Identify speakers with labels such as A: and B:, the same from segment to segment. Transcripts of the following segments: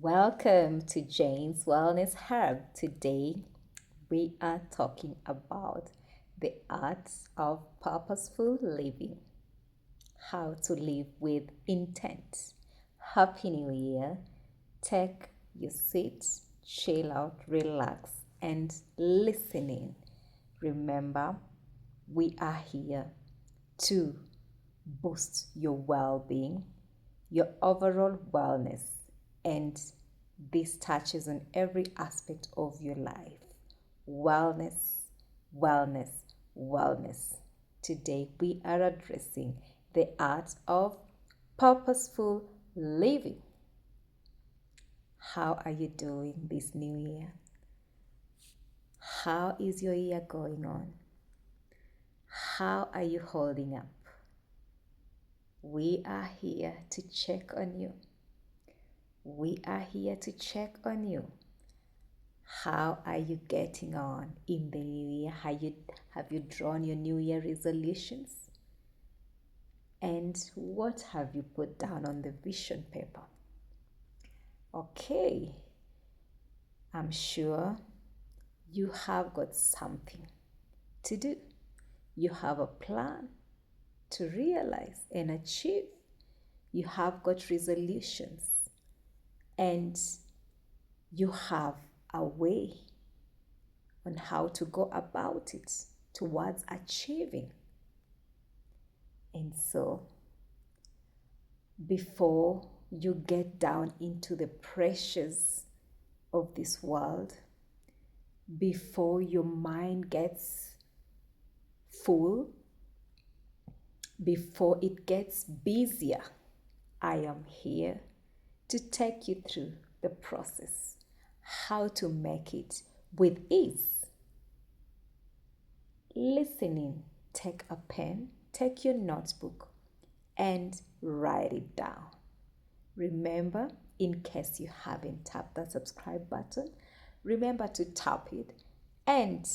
A: Welcome to Jane's Wellness Hub. Today we are talking about the art of purposeful living, how to live with intent. Happy New Year. Take your seat, chill out, relax, and listening. Remember, we are here to boost your well being, your overall wellness, and this touches on every aspect of your life. Wellness, wellness, wellness. Today we are addressing the art of purposeful living. How are you doing this new year? How is your year going on? How are you holding up? We are here to check on you. We are here to check on you. How are you getting on in the new year? Have you drawn your new year resolutions? And what have you put down on the vision paper? Okay, I'm sure you have got something to do. You have a plan to realize and achieve. You have got resolutions and you have a way on how to go about it towards achieving. And so, before you get down into the pressures of this world, before your mind gets full, before it gets busier, I am here to take you through the process, how to make it with ease. Listening, take a pen, take your notebook, and write it down. Remember, in case you haven't tapped that subscribe button, remember to tap it and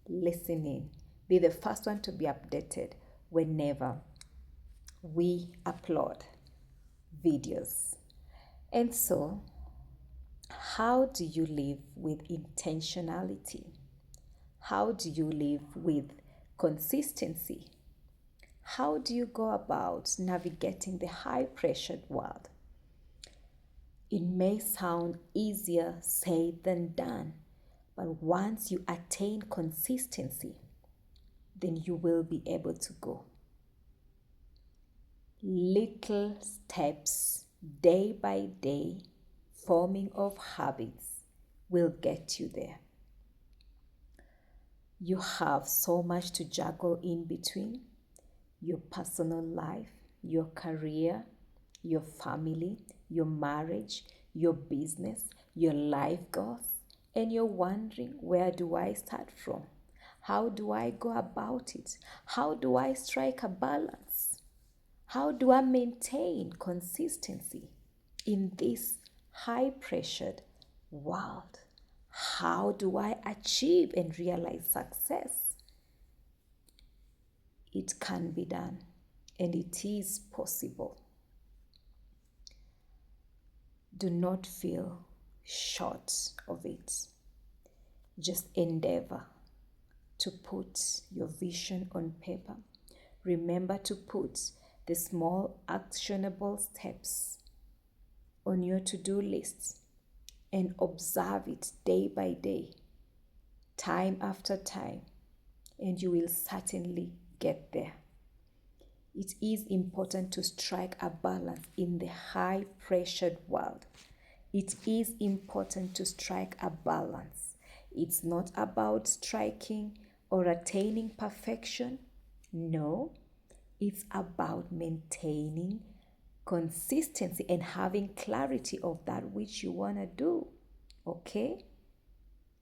A: listen in. Be the first one to be updated whenever we upload videos. And so, how do you live with intentionality? How do you live with consistency? How do you go about navigating the high pressured world? It may sound easier said than done, but once you attain consistency, then you will be able to go. Little steps, day by day, forming of habits will get you there. You have so much to juggle in between your personal life, your career, your family, your marriage, your business, your life goals, and you're wondering, where do I start from? How do I go about it? How do I strike a balance? How do I maintain consistency in this high pressured world? How do I achieve and realize success? It can be done and it is possible. Do not feel short of it. Just endeavor to put your vision on paper. Remember to put the small actionable steps on your to-do list and observe it day by day, time after time, and you will certainly get there. It is important to strike a balance in the high pressured world. It is important to strike a balance. It's not about striking or attaining perfection. No, it's about maintaining consistency and having clarity of that which you want to do. Okay?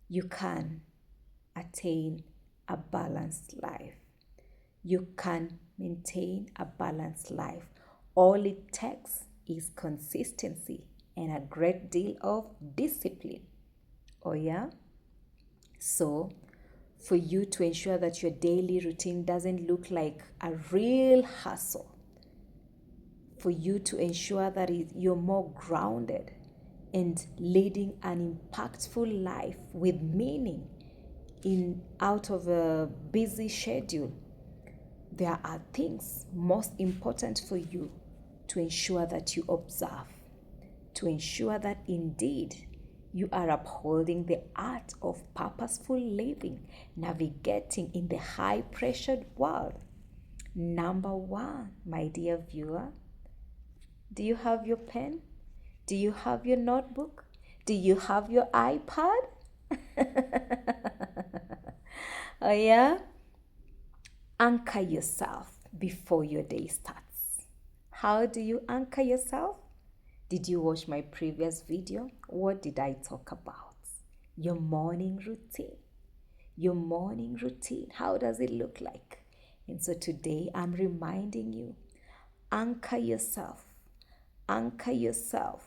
A: You can attain a balanced life. You can maintain a balanced life. All it takes is consistency and a great deal of discipline. Oh, yeah? So, for you to ensure that your daily routine doesn't look like a real hustle, for you to ensure that you're more grounded and leading an impactful life with meaning out of a busy schedule, there are things most important for you to ensure that you observe, to ensure that indeed you are upholding the art of purposeful living, navigating in the high pressured world. Number one, my dear viewer, do you have your pen? Do you have your notebook? Do you have your iPad? Oh, yeah? Anchor yourself before your day starts. How do you anchor yourself? Did you watch my previous video? What did I talk about? Your morning routine. Your morning routine. How does it look like? And so today I'm reminding you, anchor yourself. Anchor yourself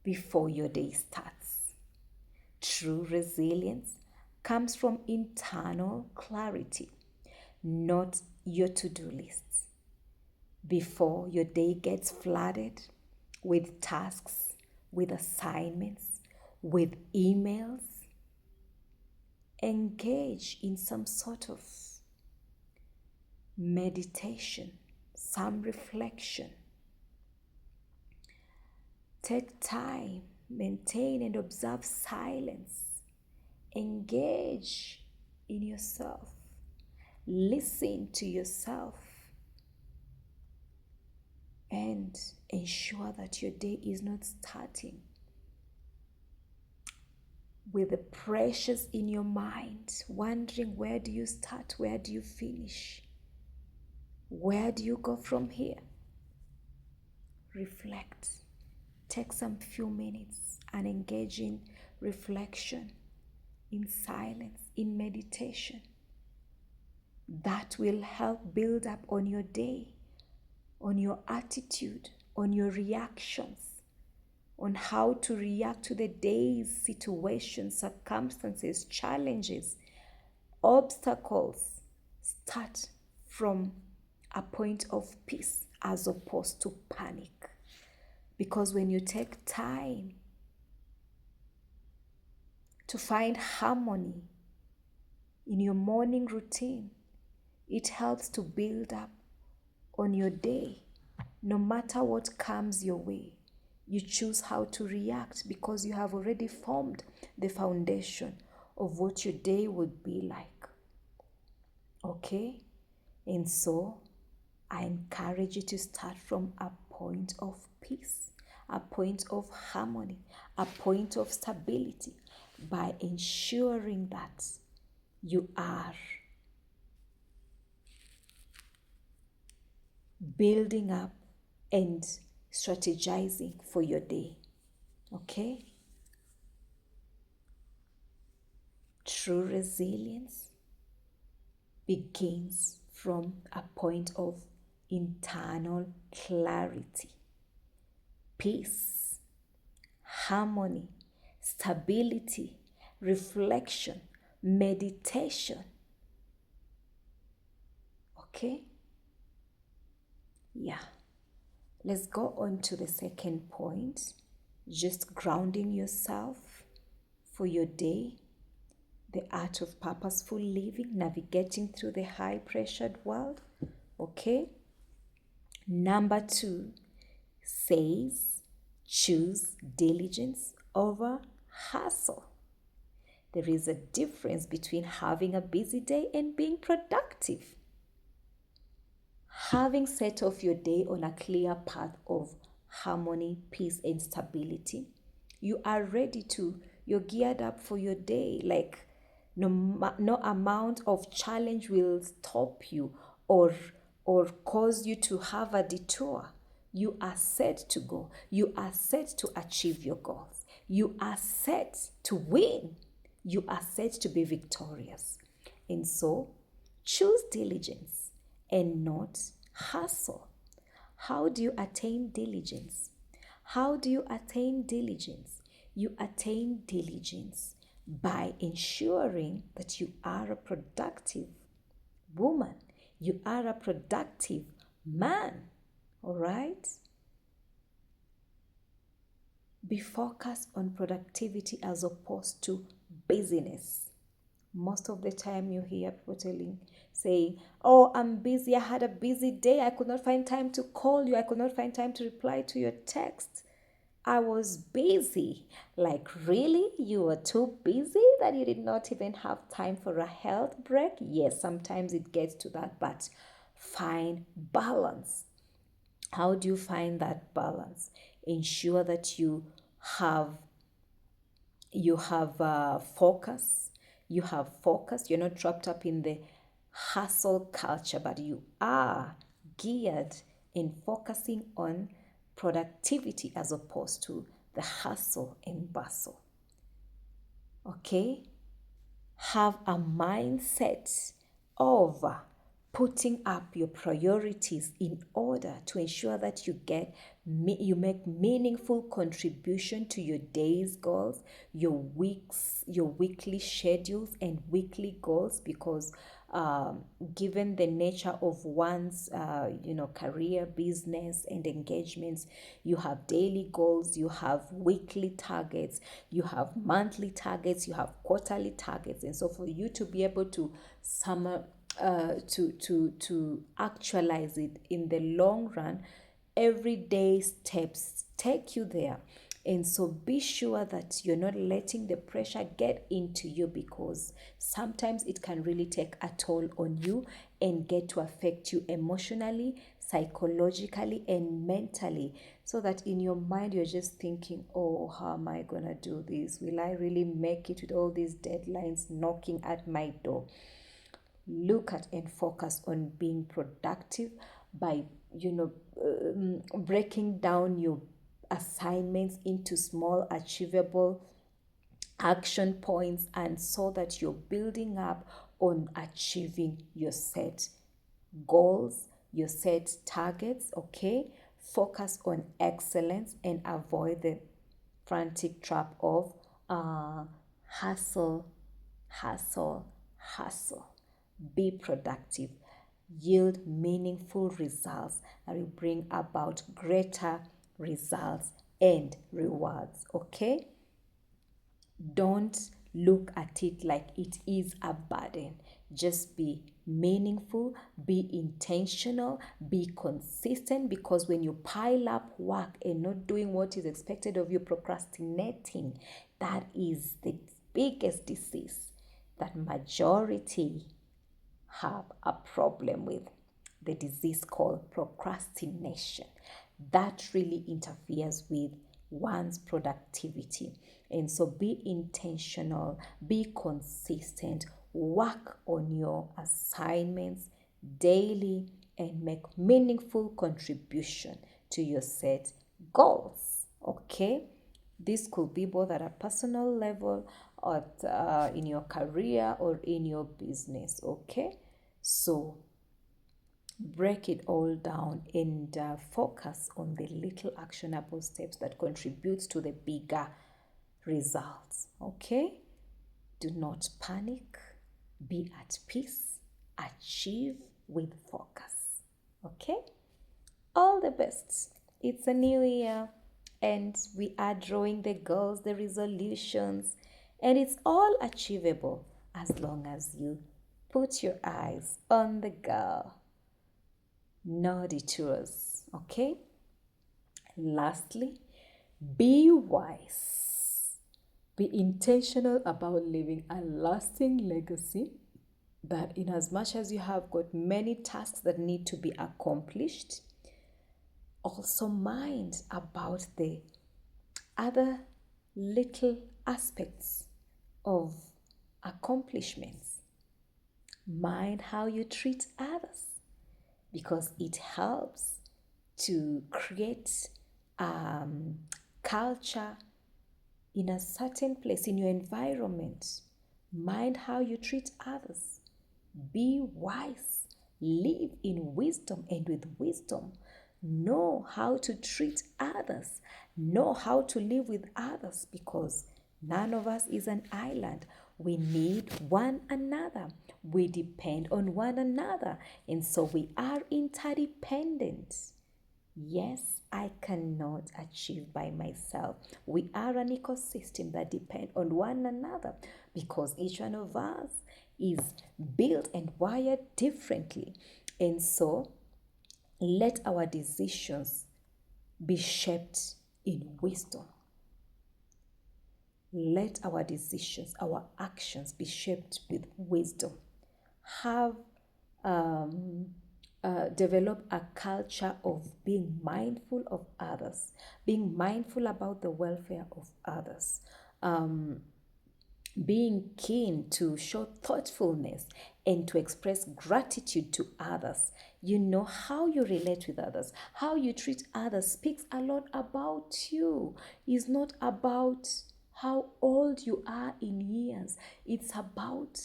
A: before your day starts. True resilience comes from internal clarity, not your to-do lists. Before your day gets flooded with tasks, with assignments, with emails, engage in some sort of meditation, some reflection. Take time, maintain and observe silence. Engage in yourself. Listen to yourself and ensure that your day is not starting with the pressures in your mind, wondering where do you start, where do you finish, where do you go from here. Reflect. Take some few minutes and engage in reflection, in silence, in meditation. That will help build up on your day, on your attitude, on your reactions, on how to react to the day's situations, circumstances, challenges, obstacles. Start from a point of peace as opposed to panic. Because when you take time to find harmony in your morning routine, it helps to build up on your day. No matter what comes your way, you choose how to react because you have already formed the foundation of what your day would be like. Okay? And so, I encourage you to start from a point of peace, a point of harmony, a point of stability by ensuring that you are building up and strategizing for your day. Okay? True resilience begins from a point of internal clarity, peace, harmony, stability, reflection, meditation. Okay? Yeah. Let's go on to the second point. Just grounding yourself for your day. The art of purposeful living, navigating through the high pressured world. Okay? Number 2 says choose diligence over hustle. There is a difference between having a busy day and being productive. Having set off your day on a clear path of harmony, peace, and stability, you are ready to, you're geared up for your day. Like no amount of challenge will stop you or cause you to have a detour. You are set to go. You are set to achieve your goals. You are set to win. You are set to be victorious. And so, choose diligence and not hustle. How do you attain diligence? How do you attain diligence? You attain diligence by ensuring that you are a productive woman. You are a productive man. All right? Be focused on productivity as opposed to busyness. Most of the time you hear people saying, oh, I'm busy, I had a busy day, I could not find time to call you, I could not find time to reply to your text. I was busy. Like, really? You were too busy that you did not even have time for a health break? Yes, sometimes it gets to that, but find balance. How do you find that balance? Ensure that have focus. You have focus. You're not trapped up in the hustle culture, but you are geared in focusing on productivity as opposed to the hustle and bustle. Okay? Have a mindset of putting up your priorities in order to ensure that you make meaningful contribution to your day's goals, your weekly schedules and weekly goals, because given the nature of one's career, business and engagements, you have daily goals, you have weekly targets, you have monthly targets, you have quarterly targets. And so for you to be able to to actualize it in the long run, everyday steps take you there. And so be sure that you're not letting the pressure get into you, because sometimes it can really take a toll on you and get to affect you emotionally, psychologically, and mentally. So that in your mind, you're just thinking, oh, how am I going to do this? Will I really make it with all these deadlines knocking at my door? Look at and focus on being productive by breaking down your assignments into small achievable action points, and so that you're building up on achieving your set goals, your set targets. Okay, focus on excellence and avoid the frantic trap of hustle, hustle, hustle. Be productive, yield meaningful results that will bring about greater results and rewards. Okay, don't look at it like it is a burden. Just be meaningful, be intentional, be consistent, because when you pile up work and not doing what is expected of you, procrastinating, that is the biggest disease that majority have a problem with, the disease called procrastination. That really interferes with one's productivity. And so be intentional, be consistent, work on your assignments daily, and make meaningful contribution to your set goals. Okay? This could be both at a personal level or in your career or in your business. Okay? So break it all down and focus on the little actionable steps that contributes to the bigger results. Okay? Do not panic. Be at peace. Achieve with focus. Okay? All the best. It's a new year and we are drawing the goals, the resolutions, and it's all achievable as long as you put your eyes on the goal. No detours. Okay? Lastly, be wise. Be intentional about leaving a lasting legacy, that in as much as you have got many tasks that need to be accomplished, also mind about the other little aspects of accomplishments. Mind how you treat others, because it helps to create culture in a certain place, in your environment. Mind how you treat others. Be wise. Live in wisdom, and with wisdom, know how to treat others. Know how to live with others, because none of us is an island. We need one another. We depend on one another. And so we are interdependent. Yes, I cannot achieve by myself. We are an ecosystem that depend on one another because each one of us is built and wired differently. And so let our decisions be shaped in wisdom. Let our decisions, our actions be shaped with wisdom. Have develop a culture of being mindful of others, being mindful about the welfare of others, being keen to show thoughtfulness and to express gratitude to others. You know, how you relate with others, how you treat others speaks a lot about you. It's not about how old you are in years. It's about,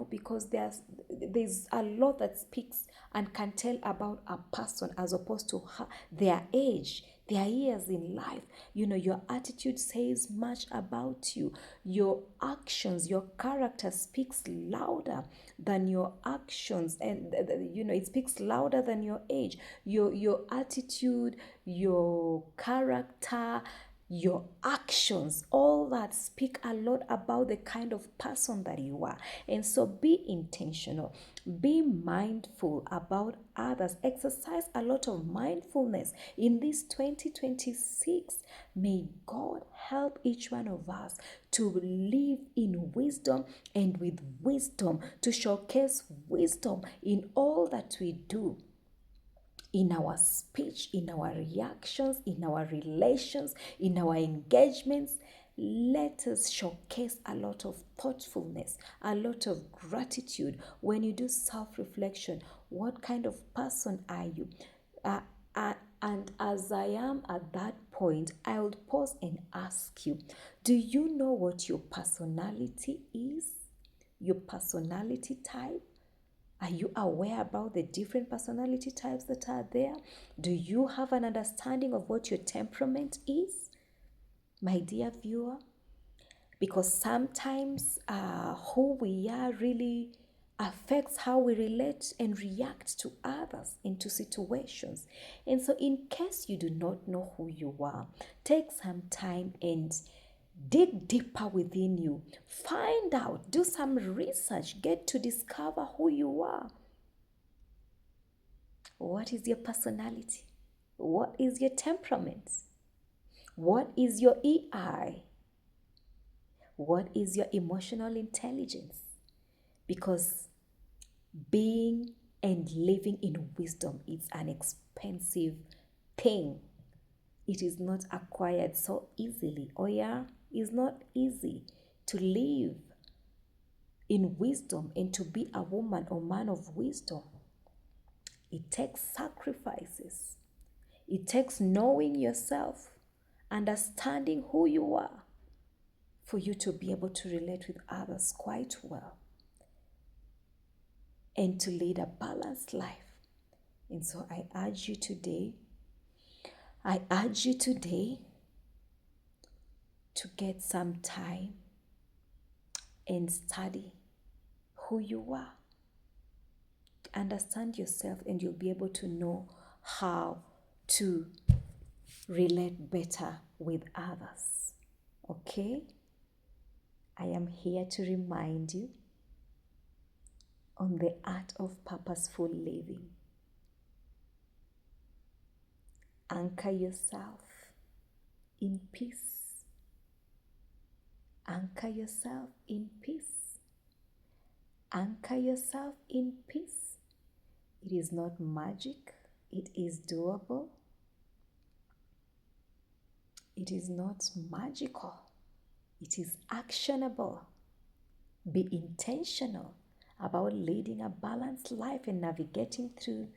A: because there's a lot that speaks and can tell about a person as opposed to their age, their years in life. Your attitude says much about you. Your actions, your character speaks louder than your actions, and it speaks louder than your age. Your attitude, your character, your actions, all that speak a lot about the kind of person that you are. And so be intentional, be mindful about others, exercise a lot of mindfulness in this 2026. May God help each one of us to live in wisdom, and with wisdom to showcase wisdom in all that we do, in our speech, in our reactions, in our relations, in our engagements. Let us showcase a lot of thoughtfulness, a lot of gratitude. When you do self-reflection, what kind of person are you? And as I am at that point, I would pause and ask you, do you know what your personality is? Your personality type? Are you aware about the different personality types that are there? Do you have an understanding of what your temperament is, my dear viewer? Because sometimes who we are really affects how we relate and react to others, into situations. And so in case you do not know who you are, take some time and dig deeper within you. Find out, do some research, get to discover who you are. What is your personality? What is your temperament? What is your EI? What is your emotional intelligence? Because being and living in wisdom is an expensive thing. It is not acquired so easily. Oh yeah, it's not easy to live in wisdom and to be a woman or man of wisdom. It takes sacrifices. It takes knowing yourself, understanding who you are, for you to be able to relate with others quite well and to lead a balanced life. And so I urge you today to get some time and study who you are. Understand yourself, and you'll be able to know how to relate better with others. Okay? I am here to remind you on the art of purposeful living. Anchor yourself in peace. Anchor yourself in peace. Anchor yourself in peace. It is not magic. It is doable. It is not magical. It is actionable. Be intentional about leading a balanced life and navigating through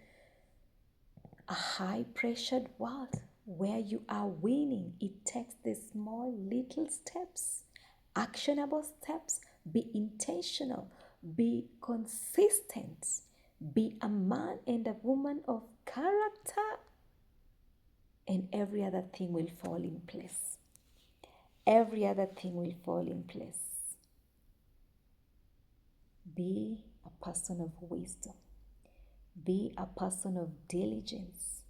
A: a high-pressured world where you are winning. It takes the small little steps, actionable steps. Be intentional. Be consistent. Be a man and a woman of character, and every other thing will fall in place. Every other thing will fall in place. Be a person of wisdom. Be a person of diligence.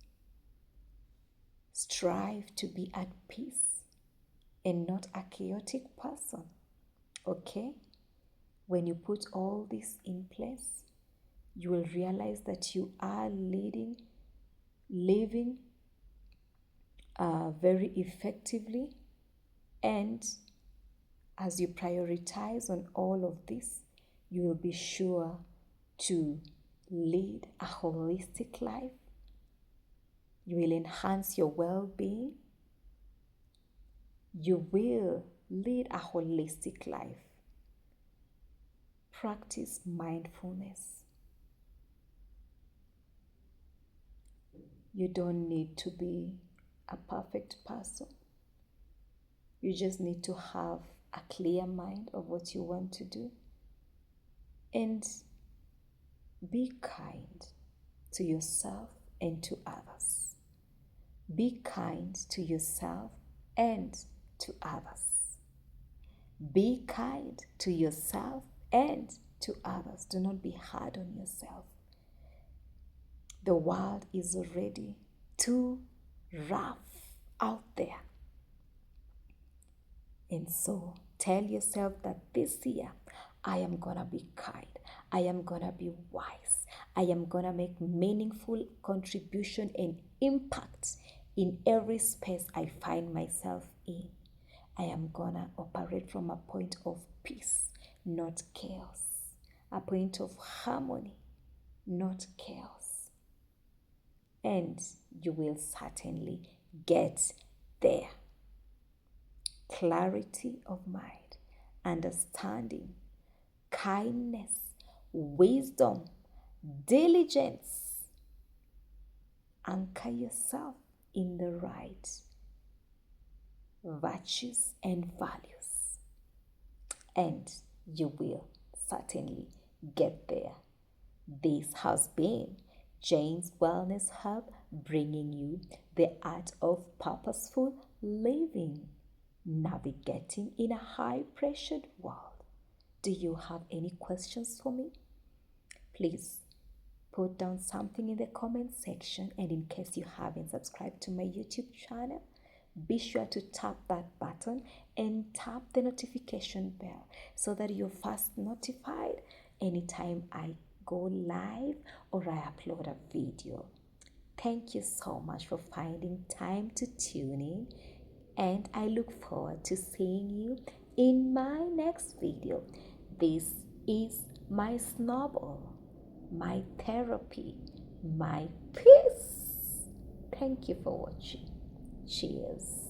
A: Strive to be at peace and not a chaotic person. Okay? When you put all this in place, you will realize that you are living very effectively. And as you prioritize on all of this, you will be sure to lead a holistic life. You will enhance your well-being. You will lead a holistic life. Practice mindfulness. You don't need to be a perfect person. You just need to have a clear mind of what you want to do. And be kind to yourself and to others. Be kind to yourself and to others. Be kind to yourself and to others. Do not be hard on yourself. The world is already too rough out there. And so tell yourself that this year I am gonna be kind. I am gonna be wise. I am gonna make meaningful contribution and impact in every space I find myself in. I am gonna operate from a point of peace, not chaos. A point of harmony, not chaos. And you will certainly get there. Clarity of mind, understanding, kindness, wisdom, diligence. Anchor yourself in the right virtues and values, and you will certainly get there. This has been Jane's Wellness Hub, bringing you the art of purposeful living, navigating in a high-pressured world. Do you have any questions for me? Please put down something in the comment section, and in case you haven't subscribed to my YouTube channel, be sure to tap that button and tap the notification bell so that you're first notified anytime I go live or I upload a video. Thank you so much for finding time to tune in, and I look forward to seeing you in my next video. This is my snowball, my therapy, my peace. Thank you for watching. Cheers.